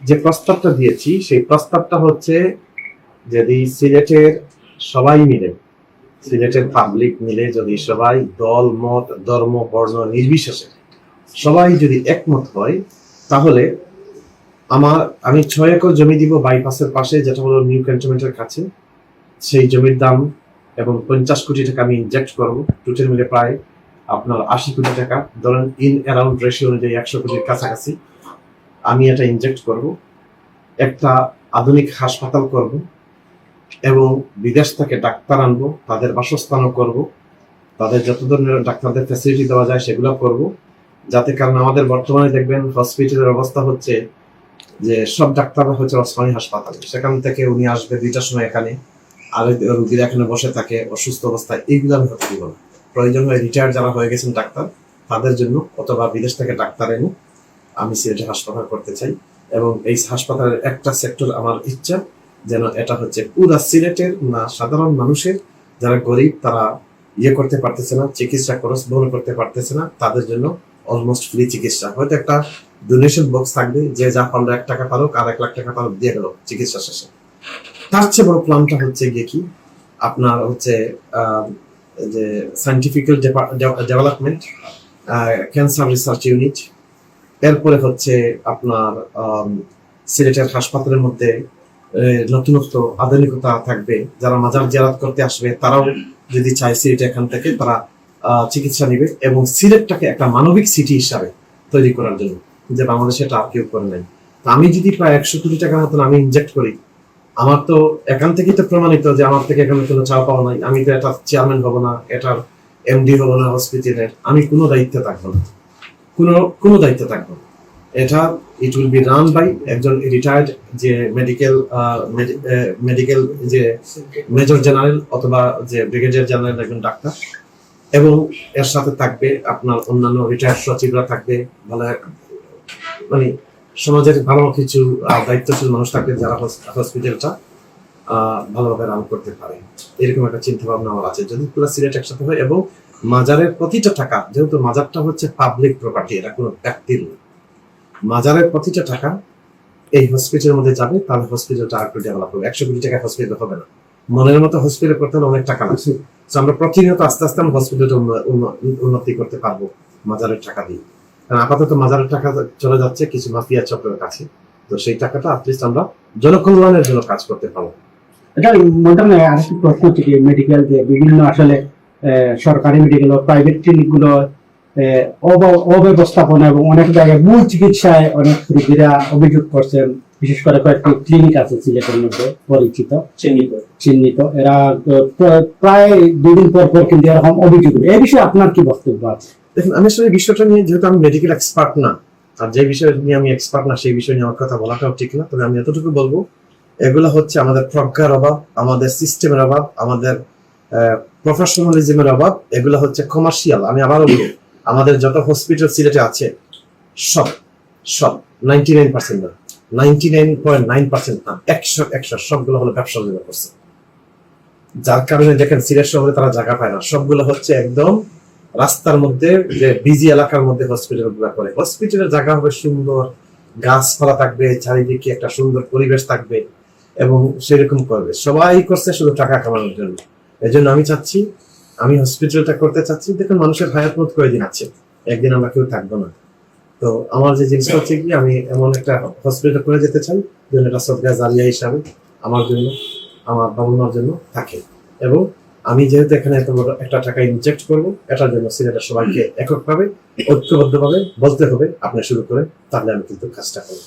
যে প্রস্তাবটা দিয়েছি সেই প্রস্তাবটা হচ্ছে যদি সিলেটের সবাই মিলে, সিলেটের পাবলিক মিলে যদি সবাই দল মত ধর্ম বর্ণ নির্বিশেষে সবাই যদি একমত হয়, তাহলে আমি 6 একর জমি দিব বাইপাসের পাশে, যেটা হলো নিউ ক্যান্টনমেন্টের কাছে। সেই জমির দাম এবং 50 কোটি টাকা আমি ইনজেক্ট করবো, টোটাল মিলে প্রায় আপনার 80 কোটি টাকা, ধরেন ইন অ্যারাউন্ড রেশিও অনুযায়ী 100 কোটির কাছাকাছি আমি এটা ইনজেক্ট করব। একটা আধুনিক হাসপাতাল করব এবং বিদেশ থেকে ডাক্তার আনবো, তাদের বাসস্থানও করব, তাদের যত ধরনের ডাক্তারদের ফ্যাসিলিটি দেওয়া যায় সেগুলো করব, যাতে, কারণ আমাদের বর্তমানে দেখবেন হসপিটালের অবস্থা হচ্ছে যে সব ডাক্তাররা হচ্ছে ওসমানী হাসপাতালে, সেখান থেকে উনি আসবে 2টার সময় এখানে, আর রোগীরা এখানে বসে থাকে অসুস্থ অবস্থায়। এইগুলো আমি হতে দিব না। প্রয়োজন হয় রিটায়ার যারা হয়ে গেছেন ডাক্তার, তাদের জন্য অথবা বিদেশ থেকে ডাক্তার এনে আমি সিলেটে হাসপাতাল করতে চাই। এবং এই হাসপাতালের একটা সেক্টর আমার ইচ্ছা যেন এটা হচ্ছে পুরা সিলেটের না সাধারণ মানুষের, যারা গরিব, তারা করতে পারতেছে না, চিকিৎসা খরচ বহন করতে পারতেছে না, তাদের জন্য অলমোস্ট ফ্রি চিকিৎসা। হয়তো একটা ডোনেশন বক্স থাকবে, যে যা পারলো 1 টাকা পারুক আর 1 লাখ টাকা পারুক দিয়ে গেল চিকিৎসা শেষে। তার চেয়ে বড় প্ল্যানটা হচ্ছে গিয়ে কি, আপনার হচ্ছে যে scientifical development, cancer research unit, এরপরে হচ্ছে আপনার সিলেটের হাসপাতালের মধ্যে নতুনত্ব আধুনিকতা থাকবে। যারা মাজার জিয়ারত করতে আসবে তারাও যদি চায় সিলেট এখান থেকে তারা চিকিৎসা নিবে, এবং সিলেটটাকে একটা মানবিক সিটি হিসাবে তৈরি করার জন্য, যে বাংলাদেশে এটা আর কেউ করে নাই। আমি যদি প্রায় 100 কোটি টাকার মতন আমি ইনজেক্ট করি, আমার তো এখান থেকেই তো প্রমাণিত যে আমার থেকে এখানে কোনো চাওয়া পাওয়া নাই। আমি তো এটা চেয়ারম্যান হব না, এটার এমডি হব না হসপিটালের, আমি কোনো দায়িত্বে থাকবো না, কোনো দায়িত্ব থাকবো না। এটা it will be run by একজন রিটায়ার্ড যে মেডিকেল যে মেজর জেনারেল অথবা যে ব্রিগেডিয়ার জেনারেল একজন ডাক্তার, এবং এর সাথে থাকবে আপনার অন্যান্য রিটায়ার্ড সচিবরা থাকবে, ভালো মানে সমাজের ভালো কিছু দায়িত্বশীল মানুষ থাকবে, যারা হসপিটালটা ভালোভাবে রান করতে পারে। এরকম একটা চিন্তা ভাবনা আমার আছে, যদি পুরো সিলেট একসাথে হয়। এবং মাজারের প্রতিটা টাকা, যেহেতু মাজারটা হচ্ছে পাবলিক প্রপার্টি, এটা কোনো ব্যক্তির না, মাজারের প্রতিটা টাকা এই হসপিটালের মধ্যে যাবে, তাহলে হসপিটালটা আর একটু ডেভেলপ হবে। 100 কোটি টাকা হসপিটাল হবে না, মনের মতো হসপিটাল করতে হলে অনেক টাকা লাগছে। আমরা প্রতিনিয়ত আস্তে আস্তে আমরা হসপিটালটা উন্নতি করতে পারবো মাজারের টাকা দিয়ে। কারণ আপাতত মাজারের টাকা চলে যাচ্ছে কিছু মাফিয়া চক্রের কাছে, তো সেই টাকাটা অ্যাটলিস্ট আমরা জনকল্যাণের জন্য কাজ করতে পারবো। এটা মনে হয় আরেকটি প্রশ্ন হচ্ছে কি, মেডিকেল যে বিভিন্ন আসলে সরকারি মেডিকেল ও প্রাইভেট ক্লিনিক গুলো অব্যবস্থাপনা এবং অনেক জায়গায় ভুল চিকিৎসায় অনেক রোগীরা অভিযোগ করছেন। বিশেষ করে কয়েকটি ক্লিনিক আছে সিলেটের মধ্যে পরিচিত চিহ্নিত, এরা প্রায় 2 দিন পর পর কিন্তু এরকম অভিযোগ। এই বিষয়ে আপনার কি বক্তব্য আছে? দেখুন, আমি আসলে বিষয়টা নিয়ে, যেহেতু আমি মেডিকেল এক্সপার্ট না, আর যে বিষয় নিয়ে আমি এক্সপার্ট না সেই বিষয় নিয়ে আমার কথা বলাটাও ঠিক না। তবে আমি এতটুকু বলবো, এগুলো হচ্ছে আমাদের প্রজ্ঞার অভাব, আমাদের সিস্টেমের অভাব, আমাদের প্রফেশনালিজমের অভাব। এগুলো হচ্ছে কমার্শিয়াল। আমি আবারও বলি, আমাদের যত হসপিটাল সিলেটে আছে সব 99% না, 99.9% না, 100 সবগুলো হলো ব্যবসা করছে। যার কারণে দেখেন সিলেট শহরে তারা জায়গা পায় না। সবগুলো হচ্ছে একদম রাস্তার মধ্যে, যে বিজি এলাকার মধ্যে হসপিটাল গুলা করে। হসপিটালের জায়গা হবে সুন্দর, গাছপালা থাকবে, চারিদিকে একটা সুন্দর পরিবেশ থাকবে, এবং সেরকম করবে। সবাই করছে শুধু টাকা কামানোর জন্য। এই জন্য আমি চাচ্ছি, আমি হসপিটালটা করতে চাচ্ছি। দেখুন, মানুষের হায়াত মত কয়েকদিন আছে, একদিন আমরা কেউ থাকবো না। তো আমার যে জিনিসটা হচ্ছে কি, আমি এমন একটা হসপিটাল করে যেতে চাই যেন এটা সদকা জারিয়া হিসাবে আমার জন্য, আমার বাবা মার জন্য থাকে। এবং আমি যেহেতু এখানে এত বড় একটা টাকা ইনজেক্ট করবো, এটার জন্য সিলেটের সবাইকে এককভাবে ঐক্যবদ্ধভাবে বলতে হবে, আপনি শুরু করে, তাহলে আমি কিন্তু কাজটা করবো।